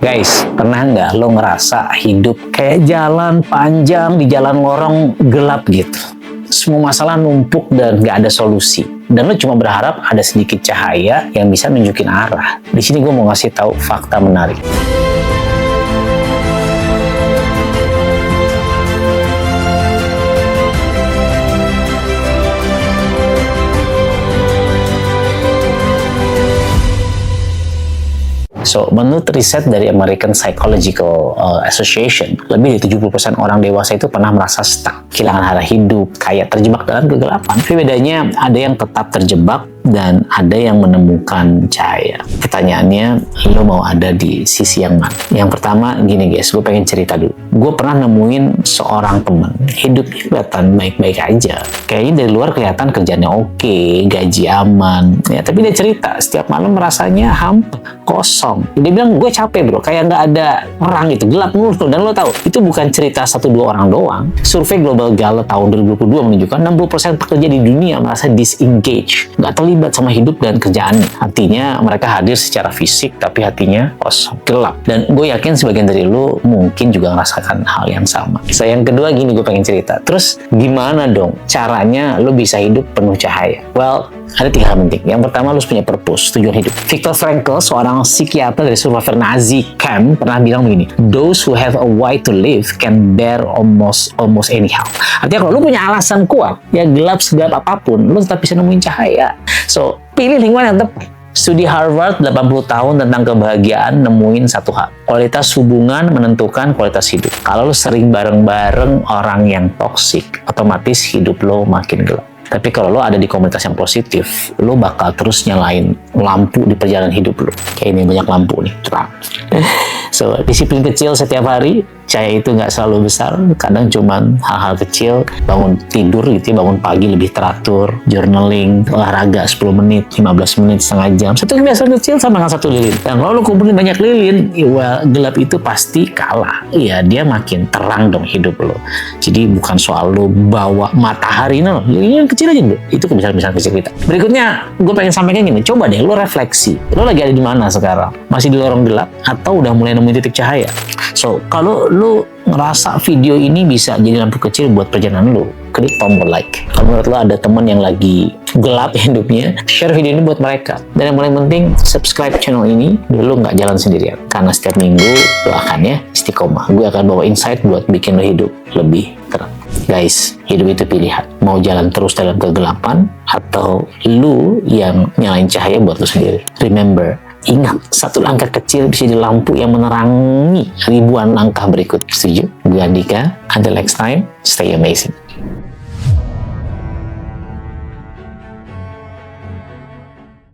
Guys, pernah nggak lo ngerasa hidup kayak jalan panjang di jalan lorong gelap gitu? Semua masalah numpuk dan nggak ada solusi. Dan lo cuma berharap ada sedikit cahaya yang bisa nunjukin arah. Di sini gue mau ngasih tahu fakta menarik. So, menurut riset dari American Psychological Association, lebih dari 70% orang dewasa itu pernah merasa stuck, kehilangan arah hidup, kayak terjebak dalam kegelapan. Tapi bedanya, ada yang tetap terjebak dan ada yang menemukan cahaya. Pertanyaannya, lo mau ada di sisi yang mana? Yang pertama, gini guys, gue pengen cerita dulu. Gue pernah nemuin seorang teman, hidupnya kelihatan baik-baik aja. Kayaknya dari luar kelihatan kerjanya oke, gaji aman. Ya, tapi dia cerita, setiap malam rasanya hampa, kosong. Dia bilang, gue capek bro, kayak nggak ada orang gitu, gelap mulu. Dan lo tahu, itu bukan cerita 1-2 orang doang. Survei Global Gallup tahun 2022 menunjukkan 60% pekerja di dunia merasa disengage, nggak terlibat sama hidup dan kerjaannya. Artinya mereka hadir secara fisik tapi hatinya kosong, gelap. Dan gue yakin sebagian dari lo mungkin juga merasakan hal yang sama. So, yang kedua gini, gue pengen cerita. Terus gimana dong caranya lo bisa hidup penuh cahaya? Well, ada 3 hal penting. Yang pertama, lo harus punya purpose, tujuan hidup. Viktor Frankl, seorang psikiater dari survivor Nazi camp, pernah bilang begini, those who have a why to live can bear almost anyhow. Artinya kalau lo punya alasan kuat, ya gelap segelap apapun, lo tetap bisa nemuin cahaya. So, pilih lingkungan yang tepat. Studi Harvard 80 tahun tentang kebahagiaan nemuin satu hal. Kualitas hubungan menentukan kualitas hidup. Kalau lo sering bareng-bareng orang yang toksik, otomatis hidup lo makin gelap. Tapi kalau lo ada di komunitas yang positif, lo bakal terus nyalain lampu di perjalanan hidup lo. Kayak ini banyak lampu nih, terang. So, disiplin kecil setiap hari. Cahaya itu nggak selalu besar, kadang cuman hal-hal kecil, bangun tidur gitu, bangun pagi lebih teratur, journaling, olahraga 10 menit, 15 menit, setengah jam. Satu kebiasaan kecil sama dengan 1 lilin. Dan kalau lo kumpulin banyak lilin, gelap itu pasti kalah. Iya, dia makin terang dong hidup lo. Jadi bukan soal lo bawa matahari, no. Lilin yang kecil aja dulu. Itu kebiasaan-kebiasaan kecil kita. Berikutnya, gue pengen sampaikan gini, coba deh lo refleksi. Lo lagi ada di mana sekarang? Masih di lorong gelap? Atau udah mulai nemuin titik cahaya? So, kalau lu ngerasa video ini bisa jadi lampu kecil buat perjalanan lu, klik tombol like. Kalau menurut lo ada teman yang lagi gelap hidupnya, share video ini buat mereka. Dan yang paling penting, subscribe channel ini, biar lo nggak jalan sendirian. Karena setiap minggu lo akan istiqomah. Gue akan bawa insight buat bikin lo hidup lebih terang. Guys, hidup itu pilihan. Mau jalan terus dalam kegelapan, atau lu yang nyalain cahaya buat lo sendiri. Remember, ingat, satu langkah kecil bisa jadi lampu yang menerangi ribuan langkah berikut. Setuju? Gue Andika. Until next time, stay amazing.